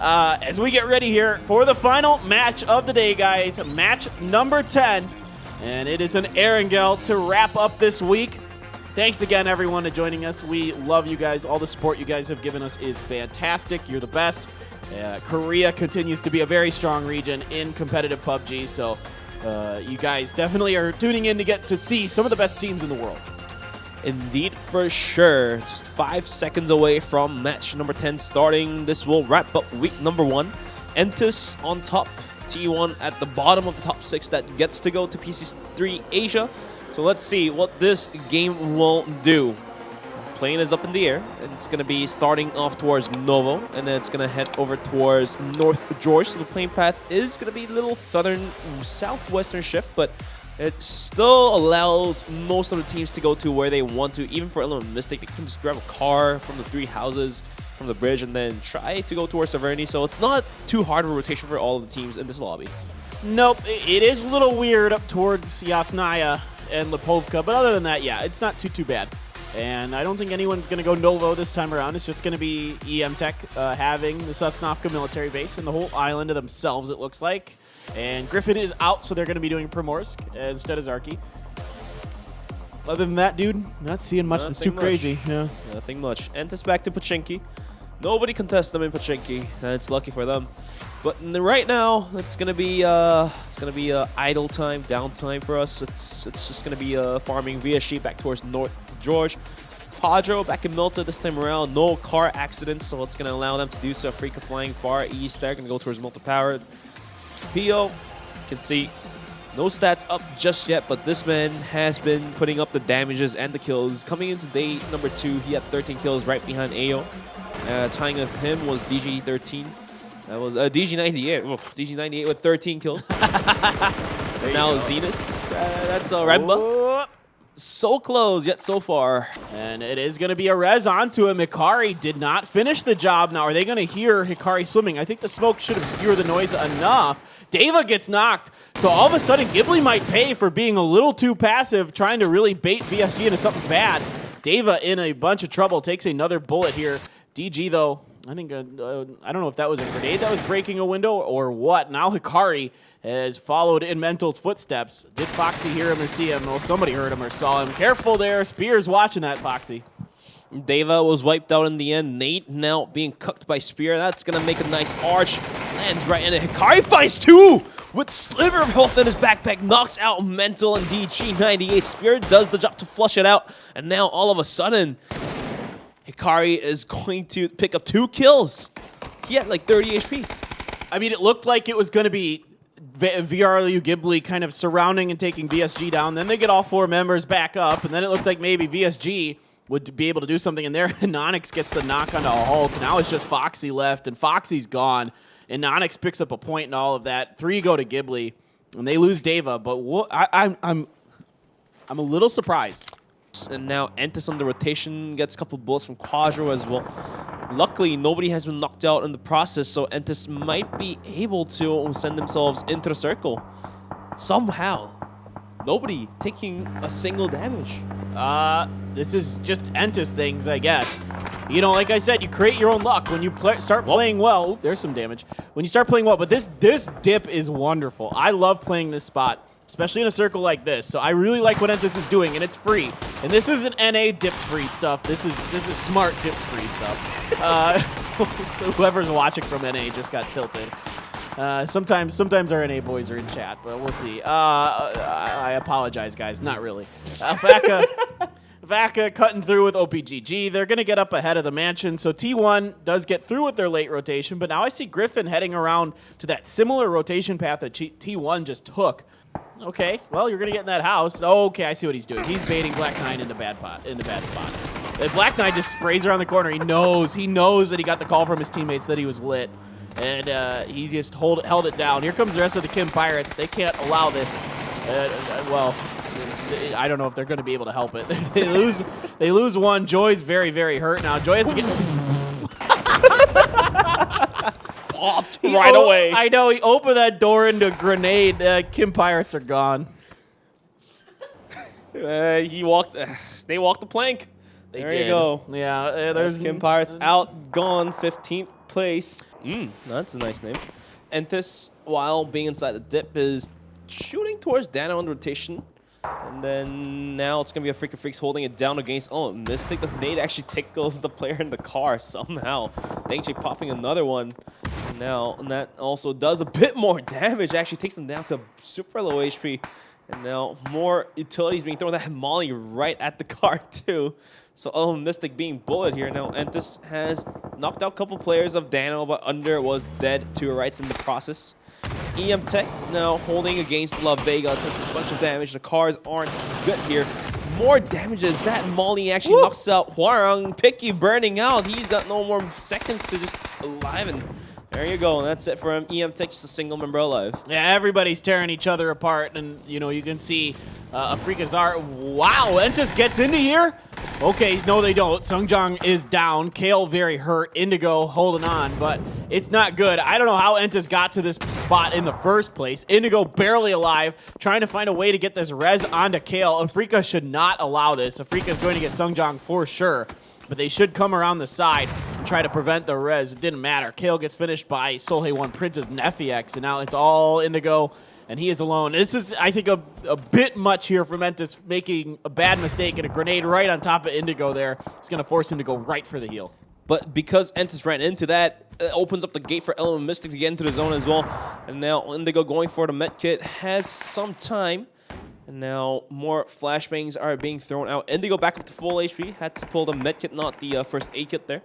as we get ready here for the final match of the day, guys. Match number 10. And it is an Erangel to wrap up this week. Thanks again, everyone, to joining us. We love you guys. All the support you guys have given us is fantastic. You're the best. Korea continues to be a very strong region in competitive PUBG. So you guys definitely are tuning in to get to see some of the best teams in the world. Indeed, for sure. Just 5 seconds away from match number 10 starting. This will wrap up week number 1. Entus on top, T1 at the bottom of the top 6 that gets to go to PCS3 Asia. So let's see what this game will do. Plane is up in the air, and it's going to be starting off towards Novo, and then it's going to head over towards North George. So the plane path is going to be a little southwestern shift, but it still allows most of the teams to go to where they want to. Even for a little mistake, they can just grab a car from the 3 houses from the bridge and then try to go towards Severny. So it's not too hard of a rotation for all of the teams in this lobby. Nope, it is a little weird up towards Yasnaya and Lipovka, but other than that, yeah, it's not too bad. And I don't think anyone's going to go Novo this time around. It's just going to be EM Tech having the Sosnovka military base and the whole island to themselves, it looks like. And Griffin is out, so they're going to be doing Primorsk instead of Zarki. Other than that, dude, not seeing much. It's too crazy. Yeah. Nothing much. Entus back to Pachinki. Nobody contests them in Pachinki. It's lucky for them. But right now, it's gonna be idle time, downtime for us. It's just gonna be farming VSG back towards North George. Padro back in Milta this time around. No car accidents, so it's gonna allow them to do so. Afreeca flying far east. They're gonna go towards Milta Power. Pio, you can see no stats up just yet, but this man has been putting up the damages and the kills. Coming into day number 2, he had 13 kills right behind Ayo. Tying with him was DG13. That was DG98. DG98 with 13 kills. Now Zenus. That's Remba. So close, yet so far. And it is going to be a res onto him. Hikari did not finish the job. Now, are they going to hear Hikari swimming? I think the smoke should obscure the noise enough. Deva gets knocked. So all of a sudden, Ghibli might pay for being a little too passive, trying to really bait VSG into something bad. Deva in a bunch of trouble, takes another bullet here. DG, though, I think, I don't know if that was a grenade that was breaking a window or what. Now Hikari has followed in Mental's footsteps. Did Foxy hear him or see him? Well, somebody heard him or saw him. Careful there. Spear's watching that, Foxy. Deva was wiped out in the end. Nate now being cooked by Spear. That's going to make a nice arch. Lands right in it. Hikari finds 2 with sliver of health in his backpack. Knocks out Mental and DG98. Spear does the job to flush it out. And now all of a sudden, Hikari is going to pick up 2 kills. He had like 30 HP. I mean, it looked like it was going to be VRLU Ghibli kind of surrounding and taking VSG down. Then they get all 4 members back up. And then it looked like maybe VSG would be able to do something in there. And Onyx gets the knock onto Hulk. Now it's just Foxy left, and Foxy's gone. And Onyx picks up a point and all of that. 3 go to Ghibli, and they lose Deva. But I'm a little surprised. And now Entus on the rotation gets a couple bullets from Quadro as well. Luckily, nobody has been knocked out in the process, so Entus might be able to send themselves into the circle. Somehow. Nobody taking a single damage. This is just Entus things, I guess. You know, like I said, you create your own luck when you start playing well. Ooh, there's some damage. When you start playing well, but this dip is wonderful. I love playing this spot, especially in a circle like this. So I really like what Entus is doing, and it's free. And this isn't NA dips free stuff. This is smart dips free stuff. So whoever's watching from NA just got tilted. Sometimes our NA boys are in chat, but we'll see. I apologize, guys. Not really. Vaca cutting through with OPGG. They're going to get up ahead of the mansion. So T1 does get through with their late rotation, but now I see Griffin heading around to that similar rotation path that T1 just took. Okay, well, you're going to get in that house. Okay, I see what he's doing. He's baiting Black Knight into bad spots. Black Knight just sprays around the corner. He knows that he got the call from his teammates that he was lit. And he just held it down. Here comes the rest of the Kim Pirates. They can't allow this. Well, I don't know if they're going to be able to help it. They lose one. Joy's very, very hurt now. Joy has to get popped right away. I know. He opened that door into a grenade. Kim Pirates are gone. They walked the plank. They There did. you go. Yeah, There's Kim Pirates out, gone, 15th place. That's a nice name. Entis, while being inside the dip, is shooting towards Dano on rotation. And then now it's going to be Afreeca Freecs holding it down against... Oh, Mystic. The nade actually tickles the player in the car somehow. Gen.G popping another one. Now, and that also does a bit more damage. Actually takes them down to super low HP. And now more utilities being thrown. That Molly right at the car too. So Mystic being bullet here. Now Entis has knocked out a couple players of Dano, but Under was dead to rights in the process. EM Tech now holding against La Vega. Takes a bunch of damage. The cars aren't good here. More damages. That Molly actually knocks out Hwarang. Picky burning out. He's got no more seconds to just alive. And there you go. And that's it for him. EM Tech just a single member alive. Yeah, everybody's tearing each other apart. And, you know, you can see Afreeca's art. Wow, Entis gets into here. Okay, no, they don't. Sungjang is down. Kale very hurt. Indigo holding on, but it's not good. I don't know how Entis got to this spot in the first place. Indigo barely alive, trying to find a way to get this res onto Kale. Afreeca should not allow this. Afreeca is going to get Sungjang for sure, but they should come around the side and try to prevent the res. It didn't matter. Kale gets finished by Solhei1 Prince's Nephiex, and now it's all Indigo. And he is alone. This is, I think, a bit much here for Entis, making a bad mistake and a grenade right on top of Indigo there. It's going to force him to go right for the heal. But because Entis ran into that, it opens up the gate for Element Mystic to get into the zone as well. And now Indigo going for the medkit has some time. And now more flashbangs are being thrown out. Indigo back up to full HP. Had to pull the medkit, not the first aid kit there.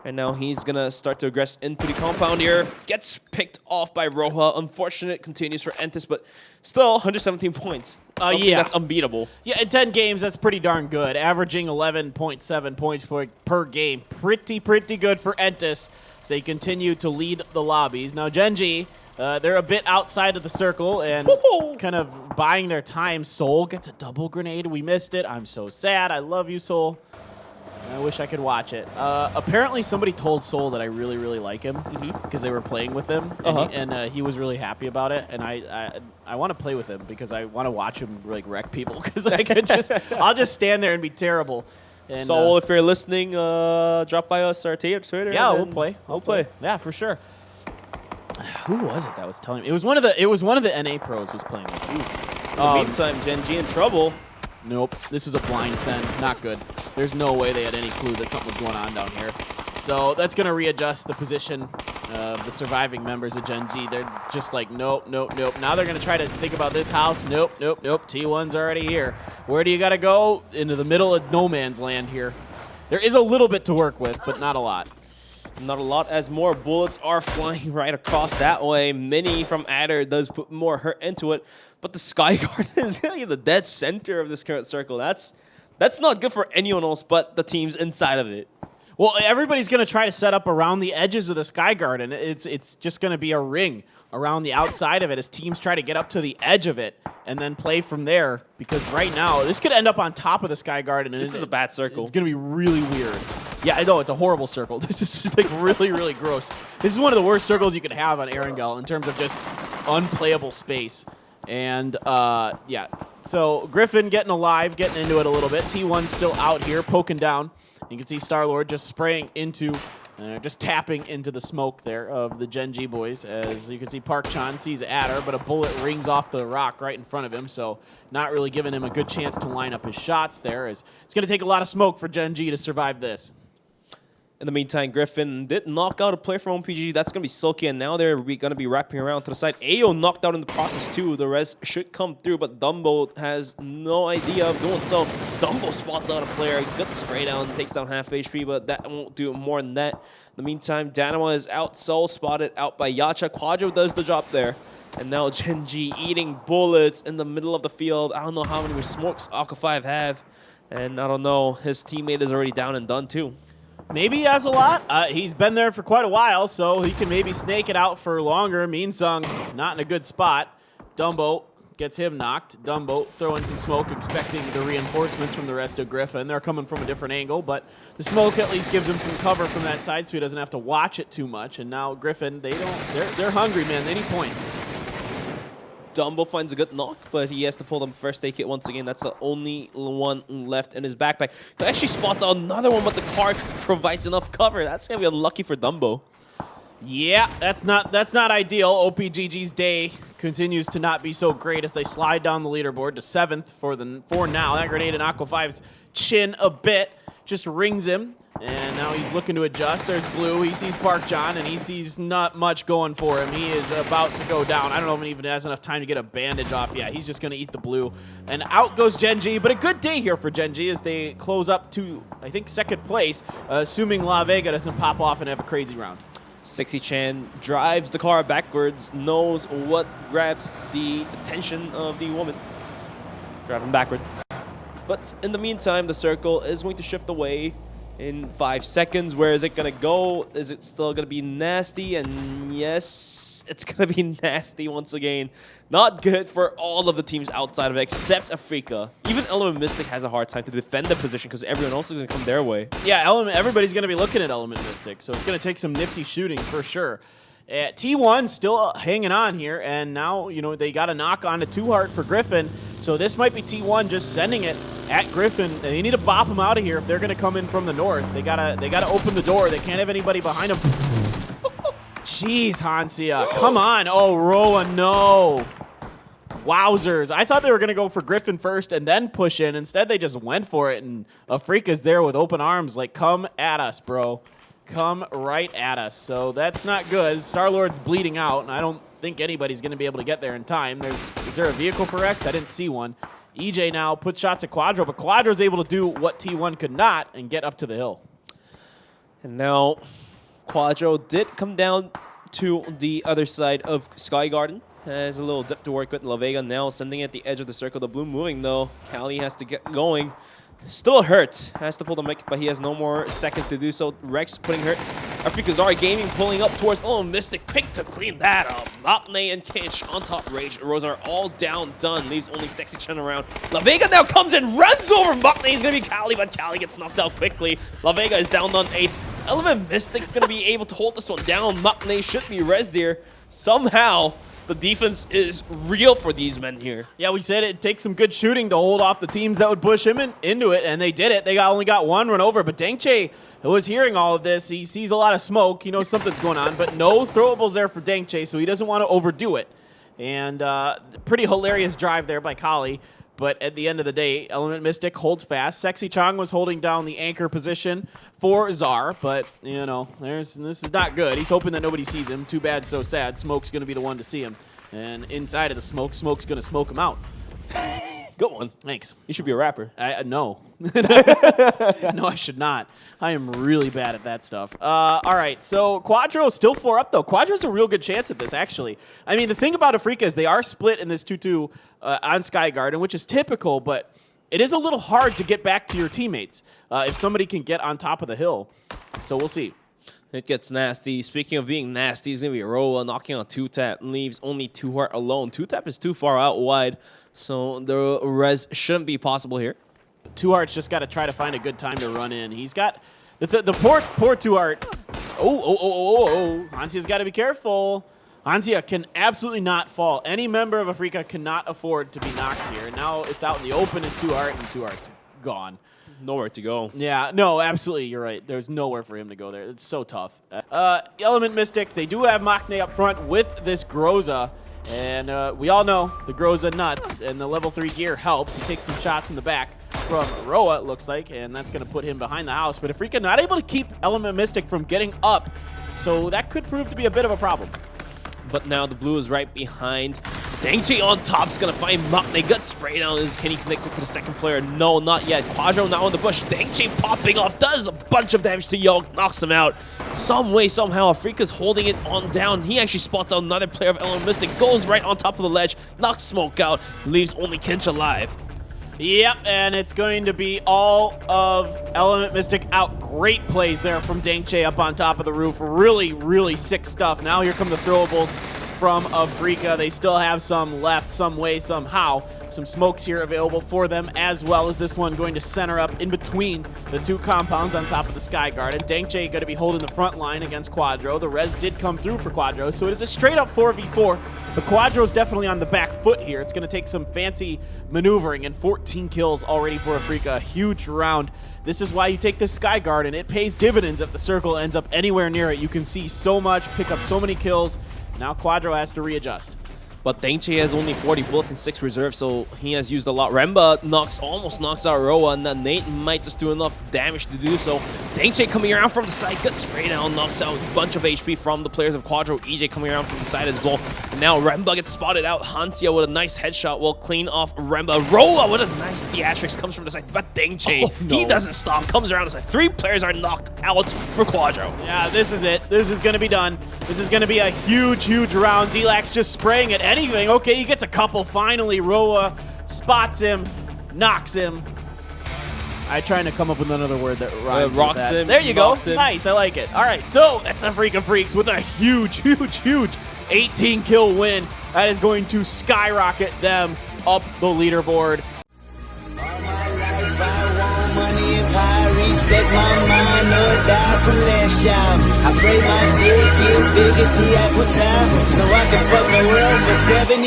And now he's going to start to aggress into the compound here. Gets picked off by Roja. Unfortunate continues for Entis, but still 117 points. Yeah, that's unbeatable. Yeah, in 10 games, that's pretty darn good. Averaging 11.7 points per game. Pretty good for Entis as they continue to lead the lobbies. Now, Gen.G, they're a bit outside of the circle and kind of buying their time. Soul gets a double grenade. We missed it. I'm so sad. I love you, Soul. I wish I could watch it. Apparently, somebody told Soul that I really like him because they were playing with him, and he was really happy about it. And I want to play with him because I want to watch him like wreck people because I could I'll just stand there and be terrible. And, Soul, if you're listening, drop by us our Twitter. Yeah, we'll play. We'll play. Yeah, for sure. Who was it that was telling me? It was one of the NA pros was playing with. In the meantime, Gen.G in trouble. Nope, this is a blind send. Not good. There's no way they had any clue that something was going on down here. So that's going to readjust the position of the surviving members of Gen.G. They're just like, nope. Now they're going to try to think about this house. Nope. T1's already here. Where do you got to go? Into the middle of no man's land here. There is a little bit to work with, but not a lot. Not a lot, as more bullets are flying right across that way. Mini from Adder does put more hurt into it, but the Skyguard is really the dead center of this current circle. That's not good for anyone else but the teams inside of it. Well, everybody's going to try to set up around the edges of the Skyguard, and it's just going to be a ring around the outside of it as teams try to get up to the edge of it and then play from there, because right now this could end up on top of the Skyguard, and this is a bad circle. It's going to be really weird. Yeah, I know, it's a horrible circle. This is like really gross. This is one of the worst circles you could have on Erangel in terms of just unplayable space. And yeah, so Griffin getting alive, getting into it a little bit. T1 still out here, poking down. You can see Star-Lord just spraying into, just tapping into the smoke there of the Gen.G boys. As you can see, Park Chan sees Adder, but a bullet rings off the rock right in front of him, so not really giving him a good chance to line up his shots there. As it's going to take a lot of smoke for Gen.G to survive this. In the meantime, Griffin did knock out a player from PUBG. That's going to be Silky, and now they're going to be wrapping around to the side. Ayo knocked out in the process, too. The res should come through, but Dumbo has no idea of doing so. Dumbo spots out a player, got the spray down, takes down half HP, but that won't do more than that. In the meantime, Danama is out, Soul spotted out by Yacha. Quadro does the job there. And now Gen.G eating bullets in the middle of the field. I don't know how many smokes Alka 5 have. And I don't know, his teammate is already down and done, too. Maybe he has a lot. He's been there for quite a while, so he can maybe snake it out for longer. Meansung not in a good spot. Dumbo gets him knocked. Dumbo throwing some smoke, expecting the reinforcements from the rest of Griffin. They're coming from a different angle, but the smoke at least gives him some cover from that side, so he doesn't have to watch it too much. And now Griffin, they're hungry, man. They need points. Dumbo finds a good knock, but he has to pull the first aid kit once again. That's the only one left in his backpack. He actually spots out another one, but the car provides enough cover. That's going to be unlucky for Dumbo. Yeah, that's not ideal. OPGG's day continues to not be so great as they slide down the leaderboard to 7th for now. That grenade in Aqua 5's chin a bit, just rings him, and now he's looking to adjust. There's Blue. He sees Park John, and he sees not much going for him. He is about to go down. I don't know if he even has enough time to get a bandage off. Yeah, he's just going to eat the Blue. And out goes Gen.G, but a good day here for Gen.G as they close up to, I think, 2nd place, assuming La Vega doesn't pop off and have a crazy round. Sexy Chan drives the car backwards, knows what grabs the attention of the woman. Driving backwards. But in the meantime, the circle is going to shift away in 5 seconds. Where is it going to go? Is it still going to be nasty? And yes, it's going to be nasty once again. Not good for all of the teams outside of it, except Afreeca. Even Element Mystic has a hard time to defend the position because everyone else is going to come their way. Yeah, everybody's going to be looking at Element Mystic, so it's going to take some nifty shooting for sure. T1 still hanging on here, and now, you know, they got a knock on to 2 Heart for Griffin, so this might be T1 just sending it at Griffin. They need to bop him out of here if they're going to come in from the north. They gotta open the door. They can't have anybody behind them. Jeez, Hansia, come on. Oh, Roa, no. Wowzers. I thought they were going to go for Griffin first and then push in. Instead, they just went for it, and Afreeca's there with open arms. Like, come at us, bro. Come right at us. So that's not good. Star-Lord's bleeding out, and I don't think anybody's going to be able to get there in time. Is there a vehicle for Rex? I didn't see one. EJ now puts shots at Quadro, but Quadro's able to do what T1 could not and get up to the hill. And now Quadro did come down to the other side of Sky Garden. Has a little dip to work with. La Vega now sending it at the edge of the circle. The Blue moving, though. Cali has to get going. Still hurt. Has to pull the mic, but he has no more seconds to do so. Rex putting hurt. Afreeca Gaming pulling up towards Mystic. Quick to clean that up. Mapne and Kinch on top. Rage. Rose are all down, done. Leaves only Sexy Chen around. La Vega now comes and runs over Mapne. He's going to be Cali, but Cali gets knocked out quickly. La Vega is down on 8th. Element Mystic's going to be able to hold this one down. Mapne should be res here. Somehow, the defense is real for these men here. Yeah, we said it takes some good shooting to hold off the teams that would push him into it, and they did it. They only got one run over, but Dangche was hearing all of this. He sees a lot of smoke. He knows something's going on, but no throwables there for Dangche, so he doesn't want to overdo it. And pretty hilarious drive there by Kali. But at the end of the day, Element Mystic holds fast. Sexy Chong was holding down the anchor position for Czar, but, you know, this is not good. He's hoping that nobody sees him. Too bad, so sad. Smoke's going to be the one to see him. And inside of the smoke, Smoke's going to smoke him out. Good one. Thanks. You should be a rapper. No. No, I should not. I am really bad at that stuff. All right, so Quadro still 4 up, though. Quadro's a real good chance at this, actually. I mean, the thing about Afreeca is they are split in this 2-2 on Sky Garden, which is typical, but it is a little hard to get back to your teammates if somebody can get on top of the hill. So we'll see. It gets nasty. Speaking of being nasty, it's going to be Roa knocking on 2-Tap and leaves only 2 Heart alone. 2-Tap is too far out wide, so the res shouldn't be possible here. 2 Heart's just got to try to find a good time to run in. He's got the poor 2 Heart. Oh. Hansia's got to be careful. Hansia can absolutely not fall. Any member of Afreeca cannot afford to be knocked here. Now it's out in the open as 2 Heart, and 2 Heart's gone. Nowhere to go. Yeah, no, absolutely, you're right. There's nowhere for him to go there. It's so tough. Element Mystic, they do have Machne up front with this Groza. And we all know the Groza nuts, and the level 3 gear helps. He takes some shots in the back from Roa, it looks like, and that's going to put him behind the house. But Afreeca not able to keep Element Mystic from getting up, so that could prove to be a bit of a problem. But now the Blue is right behind. Dangche on top is going to find Machne. Gut spray down. Can he connect it to the second player? No, not yet. Quadro now in the bush. Dangche popping off. Does a bunch of damage to Yolk. Knocks him out. Some way, somehow, Afreeca's holding it on down. He actually spots out another player of Element Mystic. Goes right on top of the ledge. Knocks Smoke out. Leaves only Kinch alive. Yep, and it's going to be all of Element Mystic out. Great plays there from Dangche up on top of the roof. Really, really sick stuff. Now here come the throwables from Afreeca. They still have some left, some way, somehow. Some smokes here available for them, as well as this one going to center up in between the two compounds on top of the Sky Guard. And Gen.G going to be holding the front line against Quadro. The res did come through for Quadro, so it is a straight-up 4v4. But Quadro's definitely on the back foot here. It's going to take some fancy maneuvering, and 14 kills already for Afreeca. A huge round. This is why you take the Sky Guard, and it pays dividends if the circle ends up anywhere near it. You can see so much, pick up so many kills. Now Quadro has to readjust. But Gen.G has only 40 bullets and 6 reserves, so he has used a lot. Remba almost knocks out Roa, and then Nate might just do enough damage to do so. Gen.G coming around from the side, good spray down, knocks out a bunch of HP from the players of Quadro. EJ coming around from the side as well. And now Remba gets spotted out. Hansia with a nice headshot will clean off Remba. Roa with a nice theatrics comes from the side, but Gen.G, he doesn't stop, comes around the side. 3 players are knocked out for Quadro. Yeah, this is it. This is going to be done. This is going to be a huge, huge round. D-Lax just spraying at anything. Okay, he gets a couple finally. Roa spots him, knocks him. I'm trying to come up with another word that rhymes with that. Him, there you go. him. Nice, I like it. All right, so that's Afreeca Freecs with a huge, huge, huge 18-kill win. That is going to skyrocket them up the leaderboard. Respect my mind, no doubt from last y'all. I pray my dick get big as the Apple Tower, so I can fuck the world for 72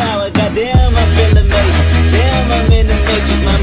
hours. Goddamn, I feel amazing. Damn, I'm in the matrix. My